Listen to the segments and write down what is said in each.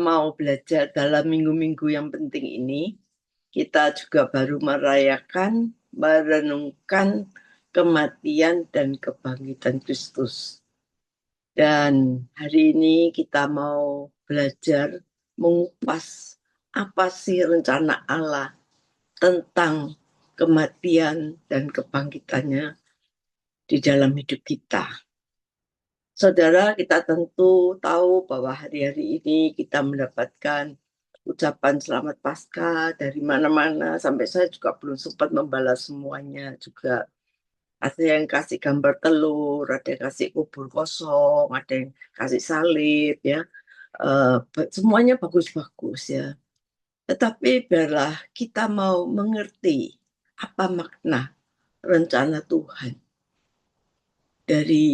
mau belajar dalam minggu-minggu yang penting ini, kita juga baru merenungkan kematian dan kebangkitan Kristus. Dan hari ini kita mau belajar mengupas apa sih rencana Allah tentang kematian dan kebangkitannya di dalam hidup kita. Saudara, kita tentu tahu bahwa hari-hari ini kita mendapatkan ucapan selamat Paskah dari mana-mana, sampai saya juga belum sempat membalas semuanya juga. Ada yang kasih gambar telur, ada yang kasih kubur kosong, ada yang kasih salib, ya. Semuanya bagus-bagus, ya. Tetapi biarlah kita mau mengerti apa makna rencana Tuhan dari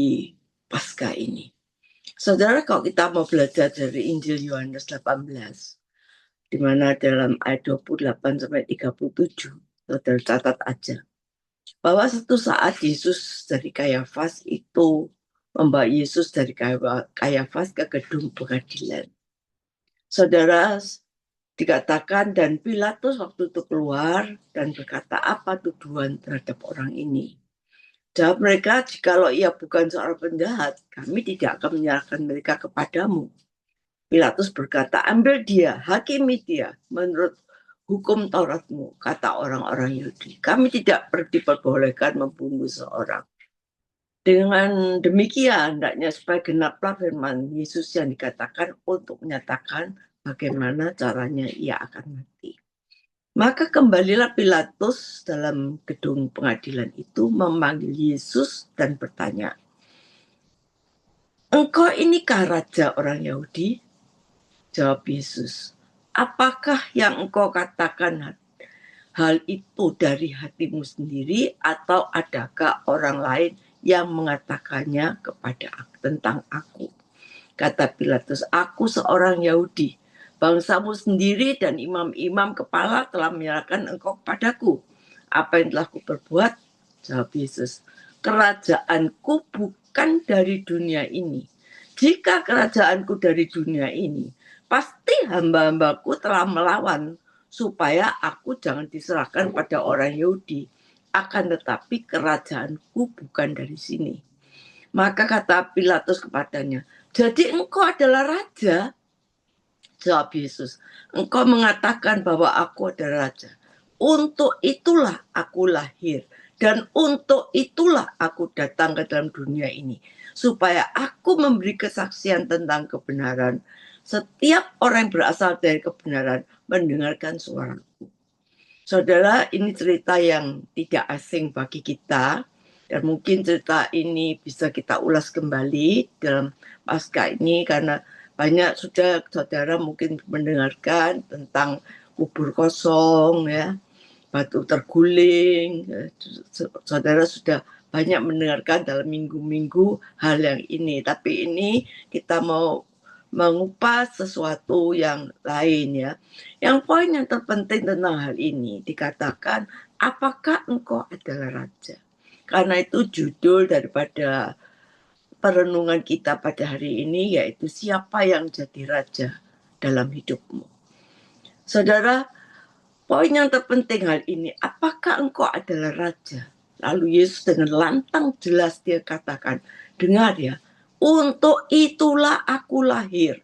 Paskah ini. Saudara, kalau kita mau belajar dari Injil Yohanes 18, di mana dalam ayat 28 sampai 37, saudara catat aja, bahwa satu saat Yesus dari Kayafas itu membawa Yesus dari Kayafas ke gedung pengadilan. Saudara, dikatakan dan Pilatus waktu itu keluar dan berkata, apa tuduhan terhadap orang ini? Jawab mereka, jikalau ia bukan seorang penjahat, kami tidak akan menyerahkan mereka kepadamu. Pilatus berkata, ambil dia, hakimi dia, menurut hukum Tauratmu, kata orang-orang Yahudi. Kami tidak diperbolehkan membunuh seorang. Dengan demikian, hendaknya supaya genaplah firman Yesus yang dikatakan untuk menyatakan bagaimana caranya ia akan mati. Maka kembalilah Pilatus dalam gedung pengadilan itu memanggil Yesus dan bertanya, engkau inikah raja orang Yahudi? Jawab Yesus, apakah yang engkau katakan hal itu dari hatimu sendiri atau adakah orang lain yang mengatakannya tentang aku? Kata Pilatus, aku seorang Yahudi. Bangsamu sendiri dan imam-imam kepala telah menyerahkan engkau kepadaku. Apa yang telah kuperbuat? Jawab Yesus, kerajaanku bukan dari dunia ini. Jika kerajaanku dari dunia ini, pasti hamba-hambaku telah melawan supaya aku jangan diserahkan pada orang Yahudi. Akan tetapi kerajaanku bukan dari sini. Maka kata Pilatus kepadanya, jadi engkau adalah raja? Jawab Yesus, engkau mengatakan bahwa aku adalah raja. Untuk itulah aku lahir dan untuk itulah aku datang ke dalam dunia ini, supaya aku memberi kesaksian tentang kebenaran. Setiap orang yang berasal dari kebenaran mendengarkan suaraku. Saudara, ini cerita yang tidak asing bagi kita, dan mungkin cerita ini bisa kita ulas kembali dalam Paskah ini, karena banyak sudah saudara mungkin mendengarkan tentang kubur kosong, ya, batu terguling. Saudara sudah banyak mendengarkan dalam minggu-minggu hal yang ini. Tapi ini kita mau mengupas sesuatu yang lain, ya. Yang poin yang terpenting tentang hal ini dikatakan, apakah engkau adalah raja? Karena itu judul daripada perenungan kita pada hari ini, yaitu siapa yang jadi raja dalam hidupmu. Saudara, poin yang terpenting hal ini, apakah engkau adalah raja? Lalu Yesus dengan lantang jelas dia katakan, dengar ya, untuk itulah aku lahir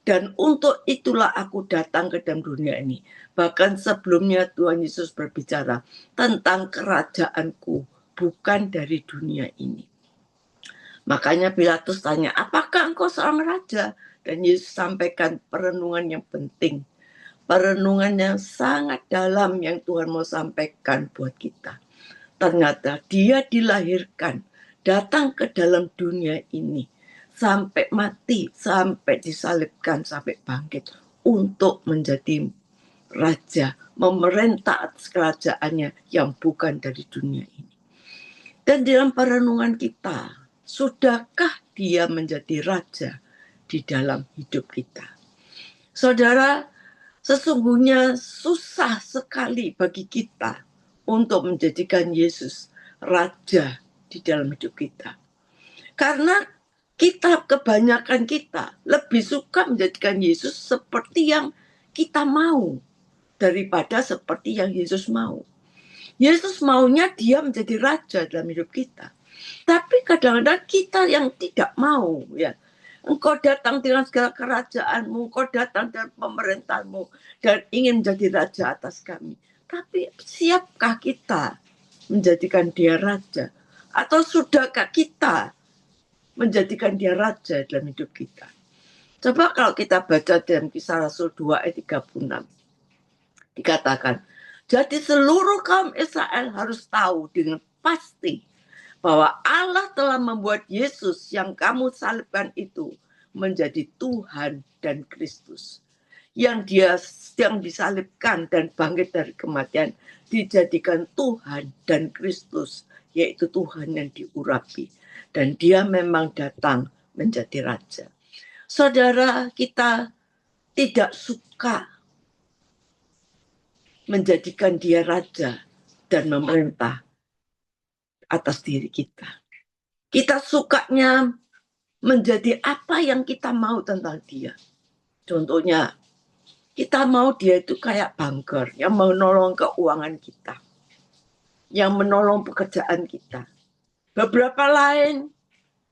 dan untuk itulah aku datang ke dalam dunia ini. Bahkan sebelumnya Tuhan Yesus berbicara tentang kerajaanku bukan dari dunia ini. Makanya Pilatus tanya, apakah engkau seorang raja? Dan Yesus sampaikan perenungan yang penting, perenungan yang sangat dalam yang Tuhan mau sampaikan buat kita. Ternyata dia dilahirkan, datang ke dalam dunia ini, sampai mati, sampai disalibkan, sampai bangkit, untuk menjadi raja, memerintah atas kerajaannya yang bukan dari dunia ini. Dan dalam perenungan kita, sudahkah dia menjadi raja di dalam hidup kita? Saudara, sesungguhnya susah sekali bagi kita untuk menjadikan Yesus raja di dalam hidup kita. Karena kebanyakan kita lebih suka menjadikan Yesus seperti yang kita mau daripada seperti yang Yesus mau. Yesus maunya dia menjadi raja dalam hidup kita. Tapi kadang-kadang kita yang tidak mau, ya. Engkau datang dengan segala kerajaanmu, engkau datang dengan pemerintahanmu, dan ingin menjadi raja atas kami. Tapi siapkah kita menjadikan dia raja? Atau sudahkah kita menjadikan dia raja dalam hidup kita? Coba kalau kita baca dalam Kisah Rasul 2 ayat 36. Dikatakan, jadi seluruh kaum Israel harus tahu dengan pasti bahwa Allah telah membuat Yesus yang kamu salibkan itu menjadi Tuhan dan Kristus. Yang disalibkan dan bangkit dari kematian dijadikan Tuhan dan Kristus, yaitu Tuhan yang diurapi. Dan dia memang datang menjadi raja. Saudara, kita tidak suka menjadikan dia raja dan memerintah atas diri kita. Kita sukanya menjadi apa yang kita mau tentang dia. Contohnya, kita mau dia itu kayak banker yang menolong keuangan kita, yang menolong pekerjaan kita. Beberapa lain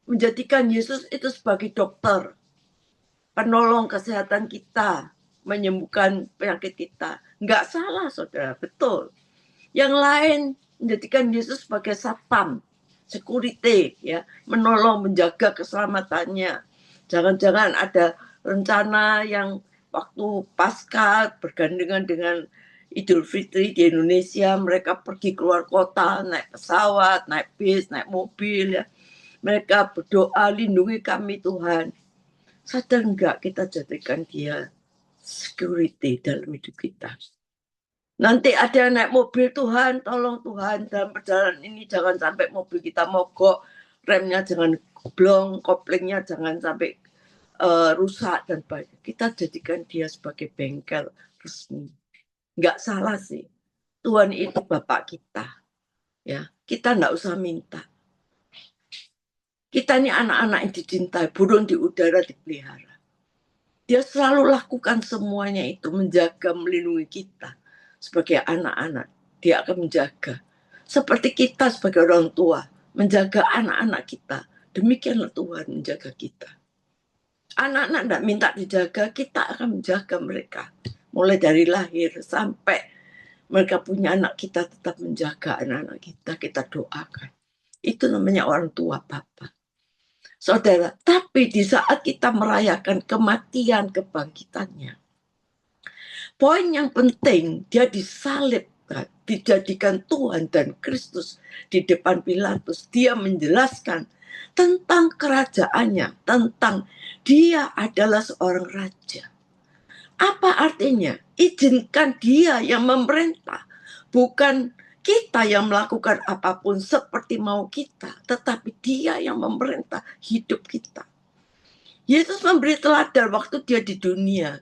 menjadikan Yesus itu sebagai dokter, penolong kesehatan kita, menyembuhkan penyakit kita. Nggak salah, saudara, betul. Yang lain menjadikan Yesus sebagai satpam, security, ya, menolong, menjaga keselamatannya. Jangan-jangan ada rencana yang waktu Paskah bergandengan dengan Idul Fitri di Indonesia, mereka pergi keluar kota, naik pesawat, naik bis, naik mobil, ya. Mereka berdoa, lindungi kami Tuhan. Sadar enggak kita jadikan dia security dalam hidup kita? Nanti ada yang naik mobil, Tuhan, tolong Tuhan, dalam perjalanan ini jangan sampai mobil kita mogok, remnya jangan blong, koplingnya jangan sampai rusak dan banyak. Kita jadikan dia sebagai bengkel resmi. Nggak salah sih. Tuhan itu Bapak kita. Ya, kita nggak usah minta. Kita ini anak-anak yang dicintai, burung di udara dipelihara. Dia selalu lakukan semuanya itu, menjaga, melindungi kita. Sebagai anak-anak, dia akan menjaga. Seperti kita sebagai orang tua, menjaga anak-anak kita. Demikianlah Tuhan menjaga kita. Anak-anak tidak minta dijaga, kita akan menjaga mereka. Mulai dari lahir sampai mereka punya anak, kita tetap menjaga anak-anak kita, kita doakan. Itu namanya orang tua Bapak. Saudara, tapi di saat kita merayakan kematian kebangkitannya, poin yang penting, dia disalibkan, dijadikan Tuhan dan Kristus di depan Pilatus. Dia menjelaskan tentang kerajaannya, tentang dia adalah seorang raja. Apa artinya? Izinkan dia yang memerintah, bukan kita yang melakukan apapun seperti mau kita, tetapi dia yang memerintah hidup kita. Yesus memberi teladan waktu dia di dunia.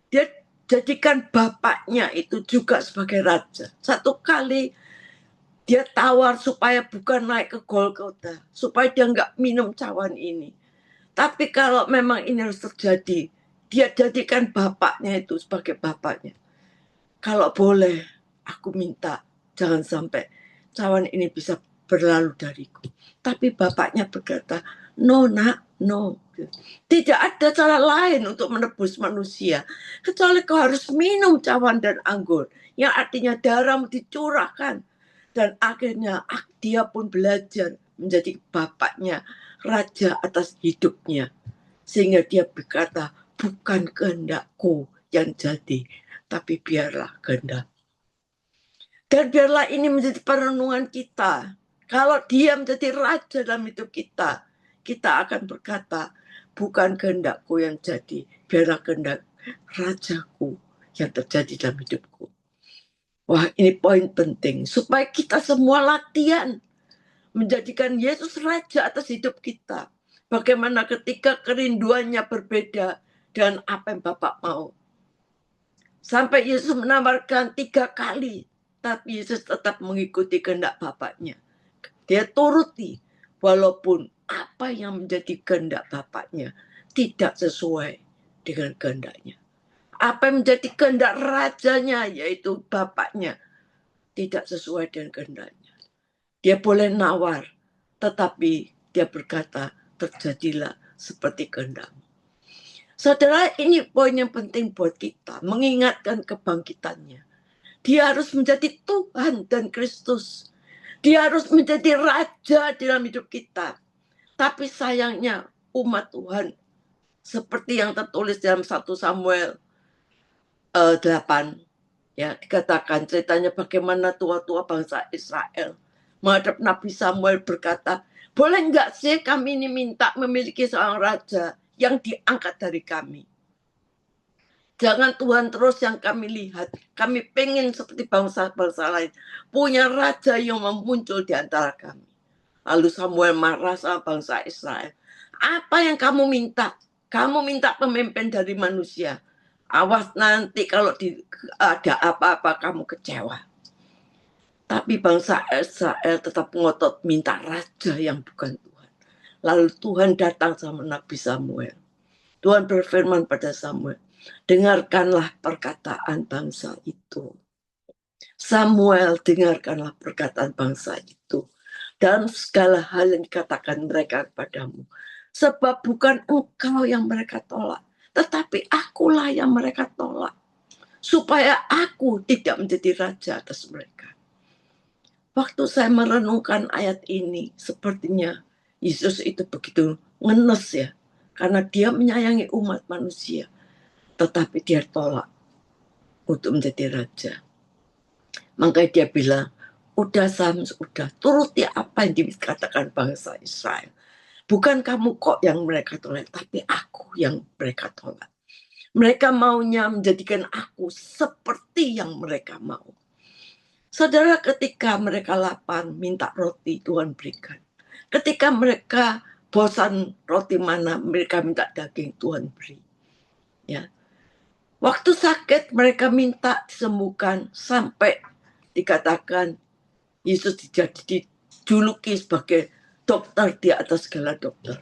Dia jadikan bapaknya itu juga sebagai raja. Satu kali dia tawar supaya bukan naik ke Golgota, supaya dia nggak minum cawan ini. Tapi kalau memang ini harus terjadi, dia jadikan bapaknya itu sebagai bapaknya. Kalau boleh, aku minta jangan sampai cawan ini bisa berlalu dariku. Tapi bapaknya berkata, no nak, no. Tidak ada cara lain untuk menebus manusia. Kecuali kau harus minum cawan dan anggur. Yang artinya darahmu dicurahkan. Dan akhirnya dia pun belajar menjadi bapaknya, raja atas hidupnya. Sehingga dia berkata, bukan kehendakku yang jadi, tapi biarlah kehendak. Dan biarlah ini menjadi perenungan kita. Kalau dia menjadi raja dalam hidup kita, kita akan berkata, bukan kehendakku yang jadi, biarlah kehendak rajaku yang terjadi dalam hidupku. Wah, ini poin penting. Supaya kita semua latihan menjadikan Yesus raja atas hidup kita. Bagaimana ketika kerinduannya berbeda dengan apa yang Bapak mau. Sampai Yesus menawarkan 3 kali. Tapi Yesus tetap mengikuti kehendak Bapaknya. Dia turuti walaupun apa yang menjadi kehendak Bapaknya tidak sesuai dengan kehendaknya. Apa yang menjadi kehendak rajanya, yaitu Bapaknya, tidak sesuai dengan kehendaknya. Dia boleh nawar, tetapi dia berkata, terjadilah seperti kehendakmu. Saudara, ini poin yang penting buat kita, mengingatkan kebangkitannya. Dia harus menjadi Tuhan dan Kristus. Dia harus menjadi Raja dalam hidup kita. Tapi sayangnya umat Tuhan, seperti yang tertulis dalam 1 Samuel 8, ya, dikatakan ceritanya bagaimana tua-tua bangsa Israel menghadap Nabi Samuel berkata, boleh enggak sih kami ini minta memiliki seorang raja yang diangkat dari kami. Jangan Tuhan terus yang kami lihat. Kami pengen seperti bangsa-bangsa lain. Punya raja yang muncul di antara kami. Lalu Samuel marah sama bangsa Israel. Apa yang kamu minta? Kamu minta pemimpin dari manusia. Awas nanti kalau ada apa-apa kamu kecewa. Tapi bangsa Israel tetap ngotot minta raja yang bukan Tuhan. Lalu Tuhan datang sama Nabi Samuel. Tuhan berfirman pada Samuel, dengarkanlah perkataan bangsa itu. Samuel, dengarkanlah perkataan bangsa itu. Dalam segala hal yang dikatakan mereka kepadamu. Sebab bukan engkau yang mereka tolak, tetapi akulah yang mereka tolak. Supaya aku tidak menjadi raja atas mereka. Waktu saya merenungkan ayat ini, sepertinya Yesus itu begitu ngenes ya. Karena dia menyayangi umat manusia. Tetapi dia tolak untuk menjadi raja. Makanya dia bilang, udah Sam, udah turuti apa yang dikatakan bangsa Israel. Bukan kamu kok yang mereka tolak, tapi aku yang mereka tolak. Mereka maunya menjadikan aku seperti yang mereka mau. Saudara, ketika mereka lapar, minta roti, Tuhan berikan. Ketika mereka bosan roti mana, mereka minta daging, Tuhan beri. Ya. Waktu sakit, mereka minta disembuhkan sampai dikatakan Yesus dijuluki sebagai dokter di atas segala dokter.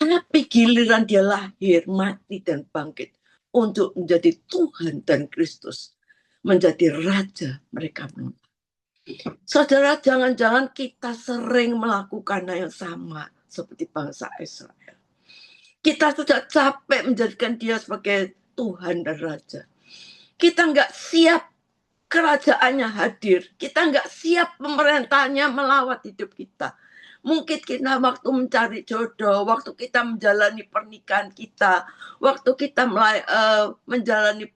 Tapi giliran dia lahir, mati, dan bangkit untuk menjadi Tuhan dan Kristus, menjadi Raja mereka menolak. Saudara, jangan-jangan kita sering melakukan yang sama seperti bangsa Israel. Kita sudah capek menjadikan dia sebagai Tuhan dan Raja. Kita nggak siap kerajaannya hadir. Kita nggak siap pemerintahnya melawat hidup kita. Mungkin kita waktu mencari jodoh, waktu kita menjalani pernikahan kita, waktu kita menjalani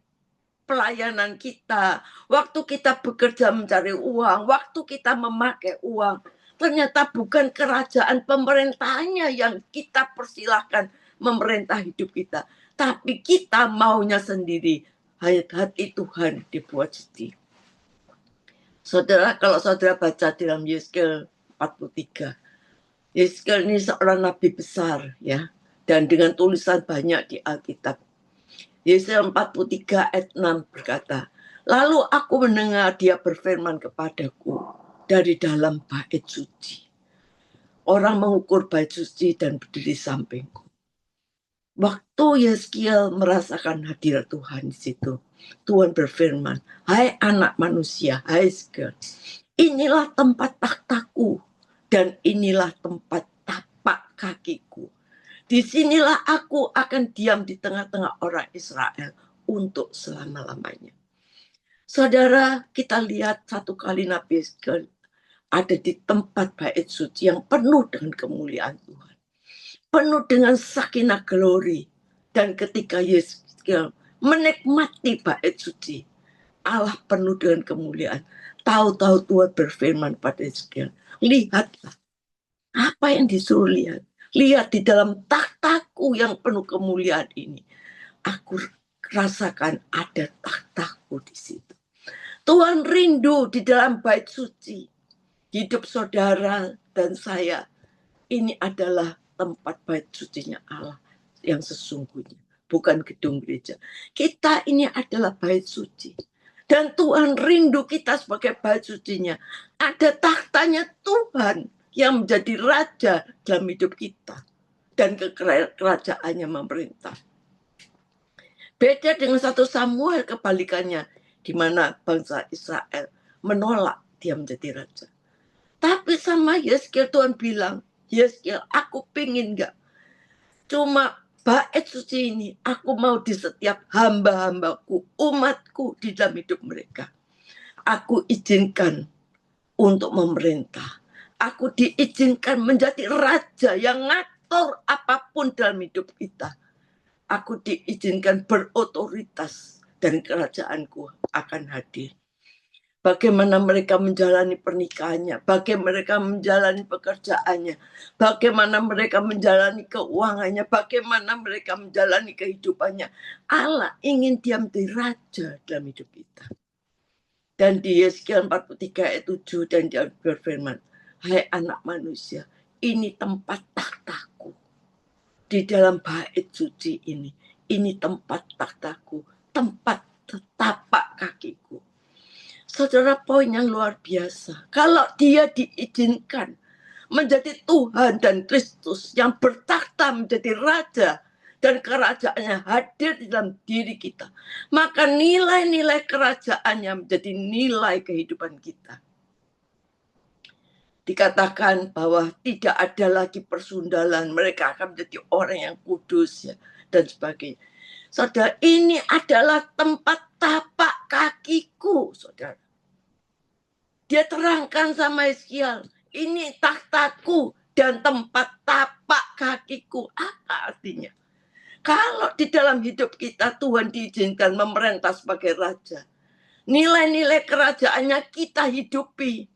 pelayanan kita, waktu kita bekerja mencari uang, waktu kita memakai uang, ternyata bukan kerajaan pemerintahnya yang kita persilahkan memerintah hidup kita, tapi kita maunya sendiri. Hati Tuhan dibuat sedih. Saudara, kalau saudara baca dalam Yeskel 43, Yeskel ini seorang nabi besar ya, dan dengan tulisan banyak di Alkitab. Yesaya 43 ayat 6 berkata, lalu aku mendengar dia berfirman kepadaku dari dalam bait suci. Orang mengukur bait suci dan berdiri sampingku. Waktu Yeskiel merasakan hadirat Tuhan di situ, Tuhan berfirman, hai anak manusia, hai Yeskiel, inilah tempat takhtaku dan inilah tempat tapak kakiku. Disinilah aku akan diam di tengah-tengah orang Israel untuk selama-lamanya. Saudara, kita lihat satu kali Nabi Yeskiel ada di tempat bait suci yang penuh dengan kemuliaan Tuhan. Penuh dengan sakinah glory. Dan ketika Yeskiel menikmati bait suci, Allah penuh dengan kemuliaan. Tahu-tahu Tuhan berfirman pada Yeskiel, lihatlah apa yang disuruh lihat. Lihat di dalam takhtaku yang penuh kemuliaan ini. Aku rasakan ada takhtaku di situ. Tuhan rindu di dalam bait suci. Hidup saudara dan saya. Ini adalah tempat bait sucinya Allah yang sesungguhnya. Bukan gedung gereja. Kita ini adalah bait suci. Dan Tuhan rindu kita sebagai bait sucinya. Ada tahtanya Tuhan yang menjadi raja dalam hidup kita dan kerajaannya memerintah. Beda dengan 1 Samuel kebalikannya, di mana bangsa Israel menolak dia menjadi raja. Tapi sama Yeskiel Tuhan bilang, Yeskiel, aku pingin gak cuma bait suci ini, aku mau di setiap hamba-hambaku, umatku di dalam hidup mereka. Aku izinkan untuk memerintah. Aku diizinkan menjadi raja yang ngatur apapun dalam hidup kita. Aku diizinkan berotoritas dan kerajaanku akan hadir. Bagaimana mereka menjalani pernikahannya, bagaimana mereka menjalani pekerjaannya, bagaimana mereka menjalani keuangannya, bagaimana mereka menjalani kehidupannya. Allah ingin dia menjadi raja dalam hidup kita. Dan di Yeskiel 43 ayat 7 dan dia berfirman, hai anak manusia, ini tempat takhtaku. Di dalam bait suci ini tempat takhtaku, tempat tapak kakiku. Saudara, poin yang luar biasa. Kalau dia diizinkan menjadi Tuhan dan Kristus yang bertakhta menjadi raja dan kerajaannya hadir di dalam diri kita, maka nilai-nilai kerajaannya menjadi nilai kehidupan kita. Dikatakan bahwa tidak ada lagi persundalan, mereka akan menjadi orang yang kudus, ya, dan sebagainya. Saudara, ini adalah tempat tapak kakiku, saudara. Dia terangkan sama Yeskiel, ini takhtaku dan tempat tapak kakiku. Apa artinya? Kalau di dalam hidup kita Tuhan diizinkan memerintah sebagai raja, nilai-nilai kerajaannya kita hidupi.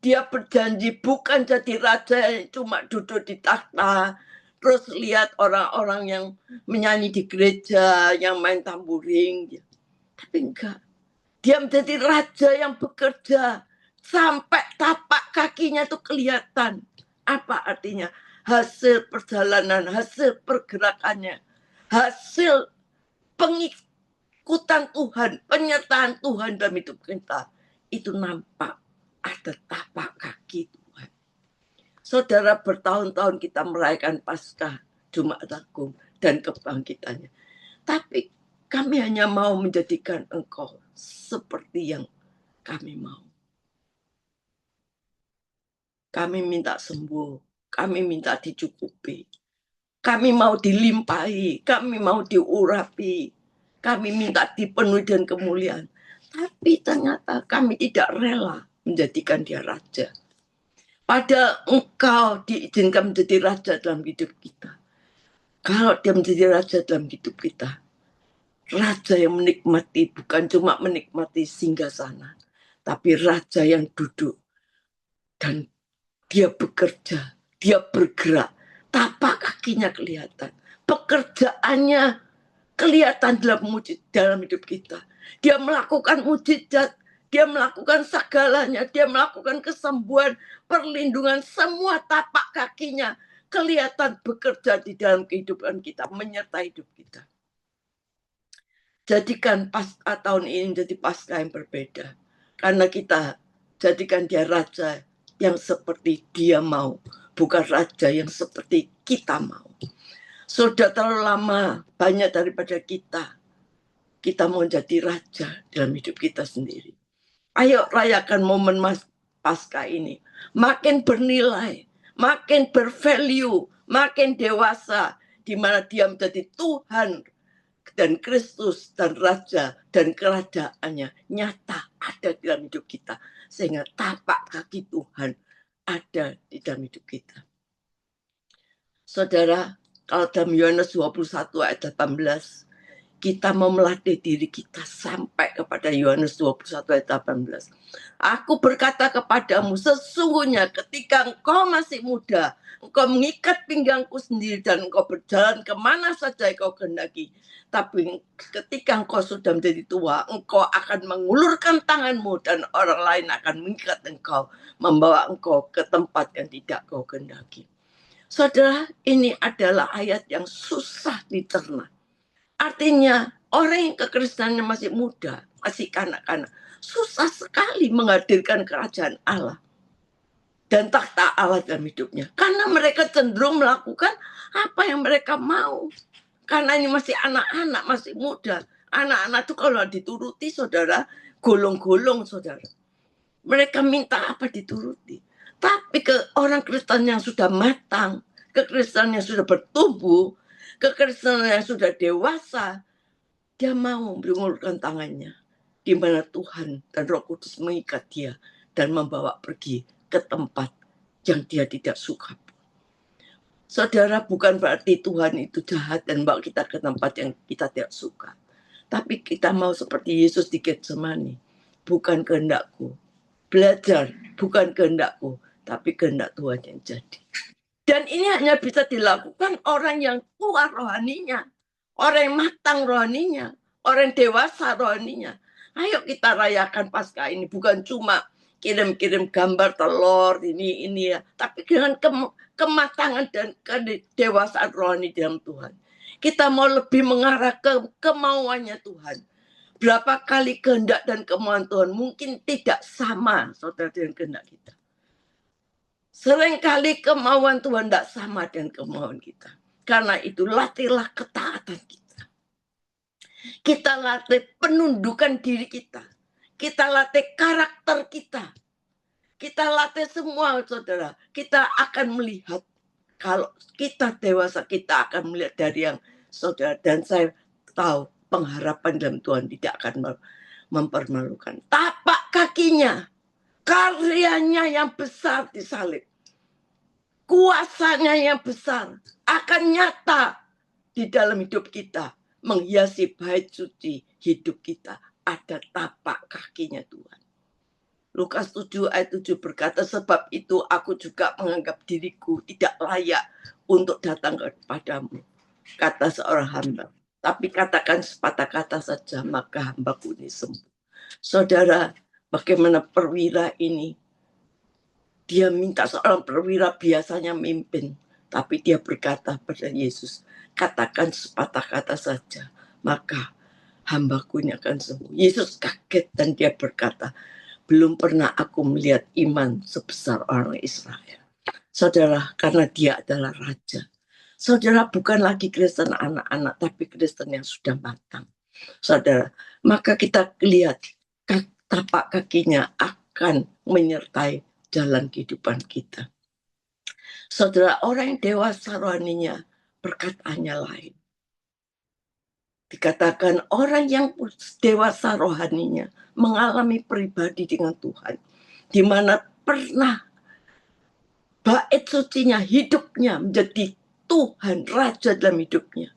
Dia berjanji bukan jadi raja yang cuma duduk di takhta, terus lihat orang-orang yang menyanyi di gereja, yang main tamburing. Tapi enggak. Dia menjadi raja yang bekerja sampai tapak kakinya itu kelihatan. Apa artinya? Hasil perjalanan, hasil pergerakannya, hasil pengikutan Tuhan, penyertaan Tuhan dalam hidup kita. Itu nampak ada tapak kaki Tuhan. Saudara, bertahun-tahun kita merayakan Paskah, Jumat Agung, dan kebangkitannya. Tapi kami hanya mau menjadikan Engkau seperti yang kami mau. Kami minta sembuh, kami minta dicukupi, kami mau dilimpahi, kami mau diurapi, kami minta dipenuhi dengan kemuliaan. Tapi ternyata kami tidak rela menjadikan dia raja. Padahal Engkau diizinkan menjadi raja dalam hidup kita. Kalau dia menjadi raja dalam hidup kita, raja yang menikmati, bukan cuma menikmati singgasana, tapi raja yang duduk dan dia bekerja, dia bergerak, tapak kakinya kelihatan, pekerjaannya kelihatan dalam hidup kita. Dia melakukan mujizat, dia melakukan segalanya, dia melakukan kesembuhan, perlindungan, semua tapak kakinya kelihatan bekerja di dalam kehidupan kita, menyertai hidup kita. Jadikan Paskah tahun ini jadi Paskah yang berbeda. Karena kita jadikan dia raja yang seperti dia mau, bukan raja yang seperti kita mau. Sudah terlalu lama, banyak daripada kita mau jadi raja dalam hidup kita sendiri. Ayo rayakan momen Paskah ini. Makin bernilai, makin bervalue, makin dewasa, di mana dia menjadi Tuhan dan Kristus dan Raja dan kerajaannya nyata ada dalam hidup kita. Sehingga tapak kaki Tuhan ada di dalam hidup kita. Saudara, kalau dalam Yohanes 21 ayat 18, kita mau melatih diri kita sampai kepada Yohanes 21 ayat 18. Aku berkata kepadamu, sesungguhnya ketika engkau masih muda, engkau mengikat pinggangku sendiri dan engkau berjalan kemana saja engkau kehendaki. Tapi ketika engkau sudah menjadi tua, engkau akan mengulurkan tanganmu dan orang lain akan mengikat engkau, membawa engkau ke tempat yang tidak kau kehendaki. Saudara, ini adalah ayat yang susah dicerna. Artinya orang yang kekristenannya masih muda, masih kanak-kanak, susah sekali menghadirkan kerajaan Allah. dan takhta Allah dalam hidupnya. Karena mereka cenderung melakukan apa yang mereka mau. Karena ini masih anak-anak, masih muda. Anak-anak itu kalau dituruti, saudara, golong-golong, saudara. Mereka minta apa dituruti. Tapi ke orang Kristen yang sudah matang, ke Kristen yang sudah bertumbuh, ke Kristen yang sudah dewasa, dia mau mengulurkan tangannya, di mana Tuhan dan Roh Kudus mengikat dia dan membawa pergi ke tempat yang dia tidak suka. Saudara, bukan berarti Tuhan itu jahat dan bawa kita ke tempat yang kita tidak suka. Tapi kita mau seperti Yesus di Getsemani. Bukan kehendakku. Belajar, bukan kehendakku, tapi kehendak Tuhan yang jadi. Dan ini hanya bisa dilakukan orang yang tua rohaninya, orang yang matang rohaninya, orang yang dewasa rohaninya. Ayo kita rayakan Paskah ini, bukan cuma kirim-kirim gambar telur ini ya, tapi dengan kematangan dan kedewasaan rohani dalam Tuhan. Kita mau lebih mengarah ke kemauannya Tuhan. Berapa kali kehendak dan kemauan Tuhan mungkin tidak sama, saudara, dengan kehendak kita. Seringkali kemauan Tuhan tidak sama dengan kemauan kita. Karena itu latihlah ketaatan kita. Kita latih penundukan diri kita. Kita latih karakter kita. Kita latih semua, saudara. Kita akan melihat. Kalau kita dewasa, kita akan melihat dari yang saudara. Dan saya tahu pengharapan dalam Tuhan tidak akan mempermalukan. Tapak kakinya, karyanya yang besar di salib, kuasanya yang besar akan nyata di dalam hidup kita, menghiasi bait suci hidup kita. Ada tapak kakinya Tuhan. Lukas 7 ayat 7 berkata, sebab itu aku juga menganggap diriku tidak layak untuk datang kepadamu, kata seorang hamba. Tapi katakan sepatah kata saja, maka hambaku ini sembuh. Saudara, bagaimana perwira ini? Dia minta seorang perwira biasanya mimpin, tapi dia berkata pada Yesus, katakan sepatah kata saja, maka hambaku ini akan sembuh. Yesus kaget dan dia berkata, belum pernah aku melihat iman sebesar orang Israel. Saudara, karena dia adalah raja. Saudara, bukan lagi Kristen anak-anak, tapi Kristen yang sudah matang. Saudara, maka kita lihat tapak kakinya akan menyertai jalan kehidupan kita. Saudara, orang yang dewasa rohaninya perkataannya lain. Dikatakan orang yang dewasa rohaninya mengalami pribadi dengan Tuhan, di mana pernah bait sucinya hidupnya menjadi Tuhan, Raja dalam hidupnya,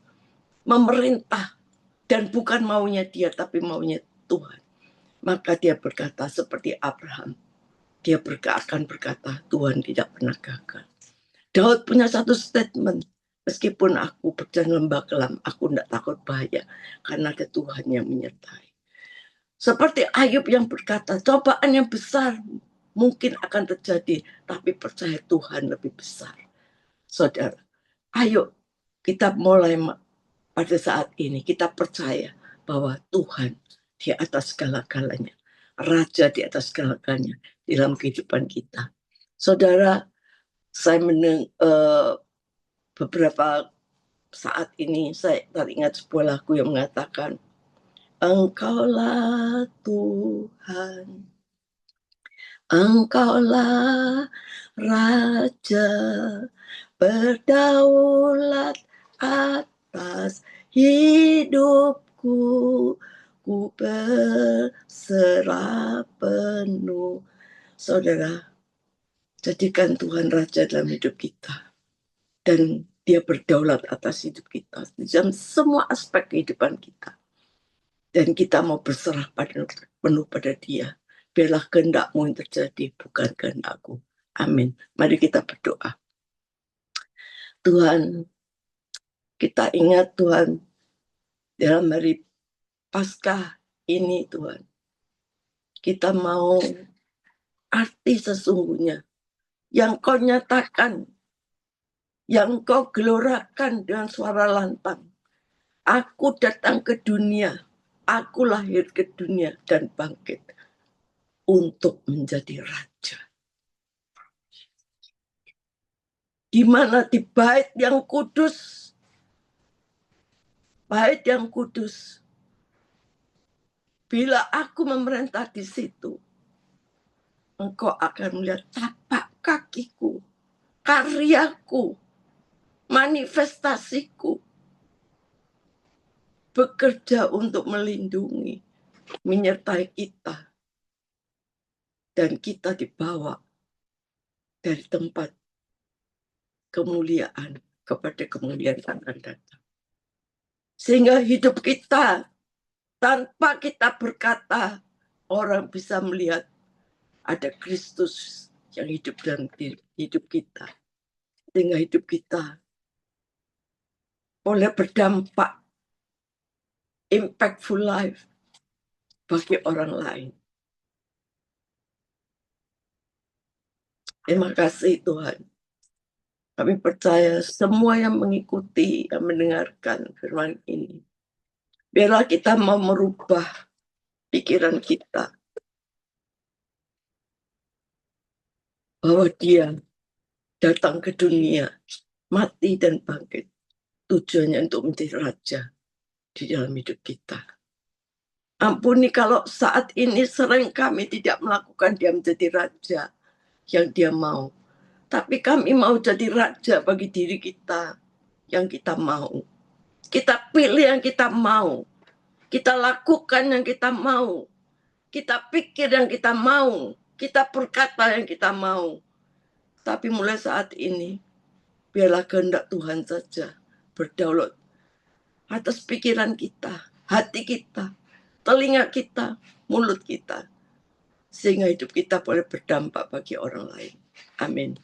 memerintah, dan bukan maunya dia, tapi maunya Tuhan. Maka dia berkata seperti Abraham, dia akan berkata, Tuhan tidak pernah gagal. Daud punya satu statement, meskipun aku berjalan lembah kelam, aku tidak takut bahaya, karena ada Tuhan yang menyertai. Seperti Ayub yang berkata, cobaan yang besar mungkin akan terjadi, tapi percaya Tuhan lebih besar. Saudara, ayo kita mulai pada saat ini, kita percaya bahwa Tuhan di atas segala-galanya, Raja di atas segala-galanya dalam kehidupan kita. Saudara, saya beberapa saat ini saya teringat sebuah lagu yang mengatakan, Engkaulah Tuhan, Engkaulah Raja, berdaulat atas hidupku, ku berserah penuh. Saudara, jadikan Tuhan Raja dalam hidup kita. Dan dia berdaulat atas hidup kita. Dalam semua aspek kehidupan kita. Dan kita mau berserah penuh pada dia. Biarlah kehendak-Mu yang terjadi, bukan kehendak-Ku. Amin. Mari kita berdoa. Tuhan, kita ingat Tuhan, dalam hari Paskah ini Tuhan, kita mau arti sesungguhnya yang Kau nyatakan, yang Kau gelorakan dengan suara lantang. Aku datang ke dunia, aku lahir ke dunia dan bangkit untuk menjadi raja. di mana di bait yang kudus, bila aku memerintah di situ, engkau akan melihat tapak kakiku, karyaku, manifestasiku, bekerja untuk melindungi, menyertai kita, dan kita dibawa dari tempat kemuliaan kepada kemuliaan akan datang. Sehingga hidup kita, tanpa kita berkata, orang bisa melihat ada Kristus yang hidup dalam hidup kita. Sehingga hidup kita boleh berdampak impactful life bagi orang lain. Terima kasih Tuhan. Kami percaya semua yang mengikuti, yang mendengarkan firman ini, biarlah kita mau merubah pikiran kita bahwa Dia datang ke dunia, mati dan bangkit, tujuannya untuk menjadi raja di dalam hidup kita. Ampuni kalau saat ini sering kami tidak melakukan Dia menjadi raja yang Dia mau. Tapi kami mau jadi raja bagi diri kita yang kita mau. Kita pilih yang kita mau. Kita lakukan yang kita mau. Kita pikir yang kita mau. Kita berkata yang kita mau. Tapi mulai saat ini, biarlah kehendak Tuhan saja berdaulat atas pikiran kita, hati kita, telinga kita, mulut kita. Sehingga hidup kita boleh berdampak bagi orang lain. Amin.